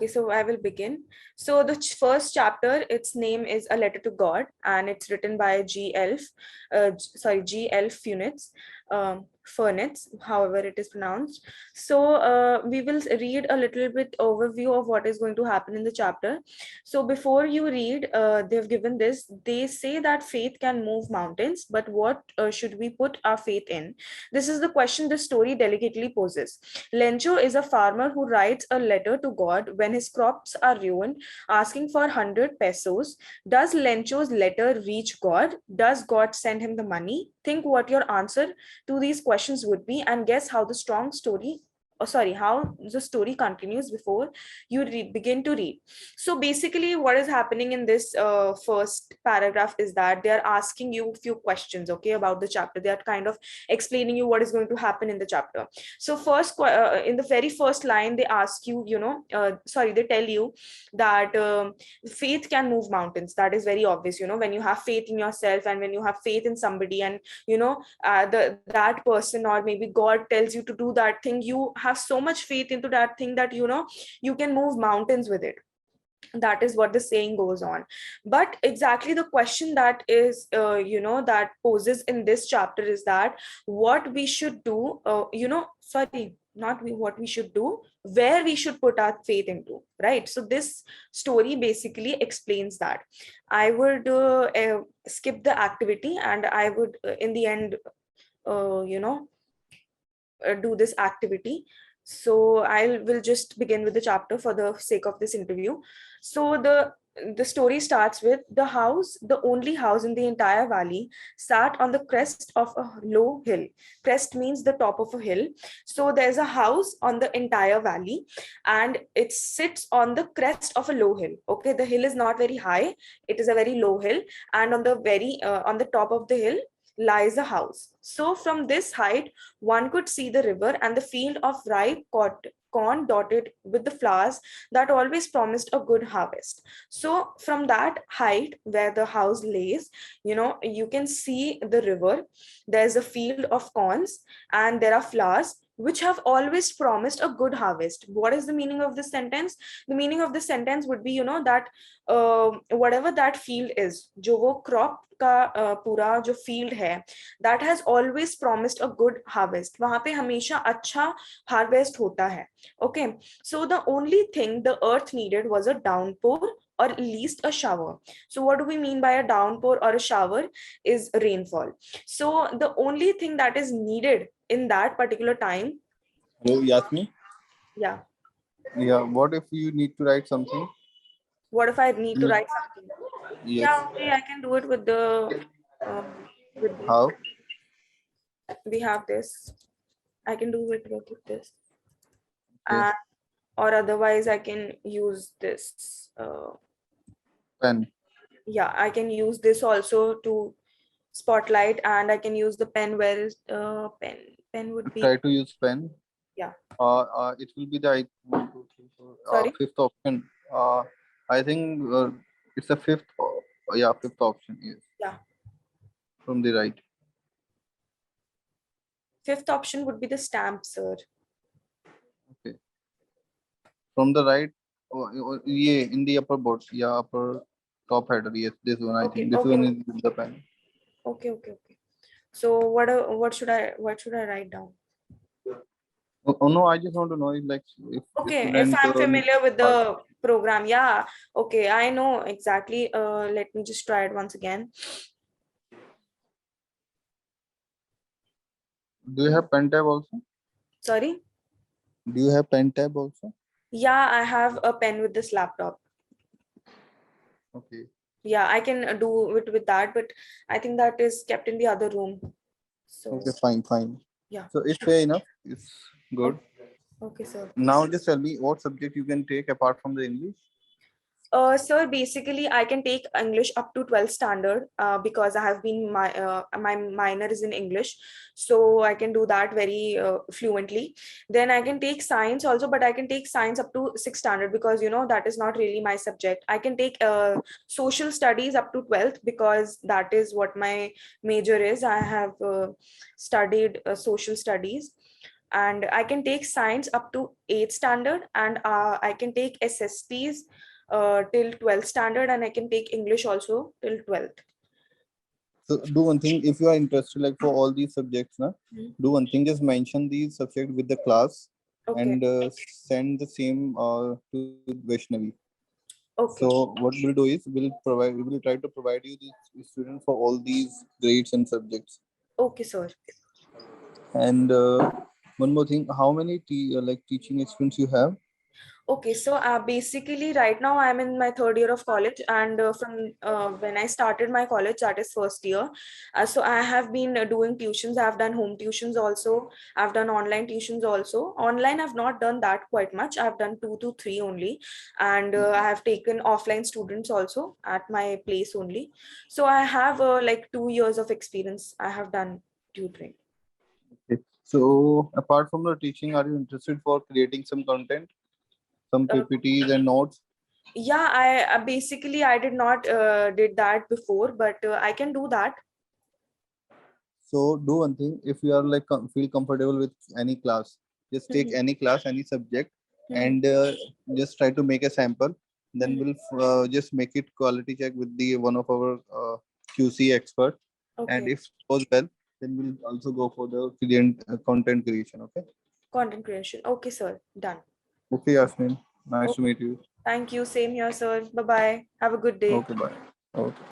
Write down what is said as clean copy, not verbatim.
Okay, so I will begin. So the first chapter, its name is A Letter to God, and it's written by G. L. Furnitz, however it is pronounced. So we will read a little bit overview of what is going to happen in the chapter. So before you read, they've given this. They say that faith can move mountains, but what should we put our faith in? This is the question the story delicately poses. Lencho is a farmer who writes a letter to God when his crops are ruined, asking for 100 pesos. Does Lencho's letter reach God? Does God send him the money? Think what your answer to these questions would be, and guess how the strong story how the story continues before you begin to read. So basically what is happening in this first paragraph is that they are asking you a few questions, okay, about the chapter. They are kind of explaining you what is going to happen in the chapter. So first, in the very first line, they ask you, they tell you that faith can move mountains. That is very obvious. When you have faith in yourself and when you have faith in somebody, and that person or maybe God tells you to do that thing, you have so much faith into that thing that you can move mountains with it. That is what the saying goes on. But exactly the question that is that poses in this chapter is that what we should do, what we should do, where we should put our faith into, right? So this story basically explains that. I would skip the activity, and I would in the end uh, you know do this activity. So I will just begin with the chapter for the sake of this interview. So the story starts with the house, the only house in the entire valley, sat on the crest of a low hill. Crest means the top of a hill. So there's a house on the entire valley, and it sits on the crest of a low hill. Okay, the hill is not very high; it is a very low hill, and on the top of the hill lies a house. So from this height, one could see the river and the field of ripe corn dotted with the flowers that always promised a good harvest. So from that height where the house lays, you can see the river. There's a field of corns, and there are flowers which have always promised a good harvest. What is the meaning of this sentence? The meaning of this sentence would be, that whatever that field is, जो वो crop का पूरा जो field है, that has always promised a good harvest. वहां पे हमेशा अच्छा harvest होता है. Okay, so the only thing the earth needed was a downpour, or at least a shower. So what do we mean by a downpour or a shower? Is rainfall. So the only thing that is needed in that particular time. Hello, Yasmi? Yeah. Yeah, what if you need to write something? What if I need to write something? Yes. Yeah, okay, I can do it with the How? We have this. I can do it with this. Okay. Or otherwise I can use this. Pen. Yeah, I can use this also to spotlight, and I can use the pen. Where is pen? Pen would be. Try to use pen. Yeah. It will be the 1, 2, 3, 4, Sorry? fifth option. I think it's the fifth. Yeah, fifth option. Yes. Yeah. From the right. Fifth option would be the stamp, sir. Okay. From the right. Yeah, in the upper board. Yeah, upper top header. Yes, this one. I think this one is with the pen. Okay. So what should I write down? Oh no, I just want to know if if I'm familiar with the program. Yeah. Okay, I know exactly. Let me just try it once again. Do you have pen tab also? Sorry? Do you have pen tab also? Yeah, I have a pen with this laptop. Okay. Yeah, I can do it with that, but I think that is kept in the other room. So okay, fine. Yeah. So it's fair enough. It's good. Okay, sir. Now just tell me what subject you can take apart from the English. Sir, basically I can take English up to 12th standard because I have been my minor is in English, so I can do that very fluently. Then I can take science also, but I can take science up to 6th standard because that is not really my subject. I can take social studies up to 12th because that is what my major is. I have studied social studies. and I can take science up to 8th standard, and I can take SSTs till 12th standard, and I can take English also till 12th. So do one thing, if you are interested like for all these subjects, na, Mhm. do one thing, just mention these subjects with the class Okay. and send the same to Vaishnavi. Okay. So what we'll do is we will try to provide you these students for all these grades and subjects. Okay, sir. And one more thing, how many like teaching experience you have? Okay, so basically, right now I'm in my third year of college, and from when I started my college, that is first year. So I have been doing tuitions. I've done home tuitions also. I've done online tuitions also. Online, I've not done that quite much. I've done 2 to 3 only, and I have taken offline students also at my place only. So I have like 2 years of experience. I have done tutoring. Okay. So apart from the teaching, are you interested for creating some content, some Uh, PPTs and notes? yeah, I basically I did not did that before, but I can do that. So do one thing, if you are like feel comfortable with any class, just take Mhm, any class, any subject, mhm, and just try to make a sample. Then mhm. we'll just make it quality check with the one of our QC expert, and Okay, if it goes well, then we'll also go for the content creation. Okay. content creation. Okay, sir. Done. Okay, Yasmin. Nice to Okay. meet you. Thank you. Same here, sir. Bye bye. Have a good day. Okay, bye. Okay.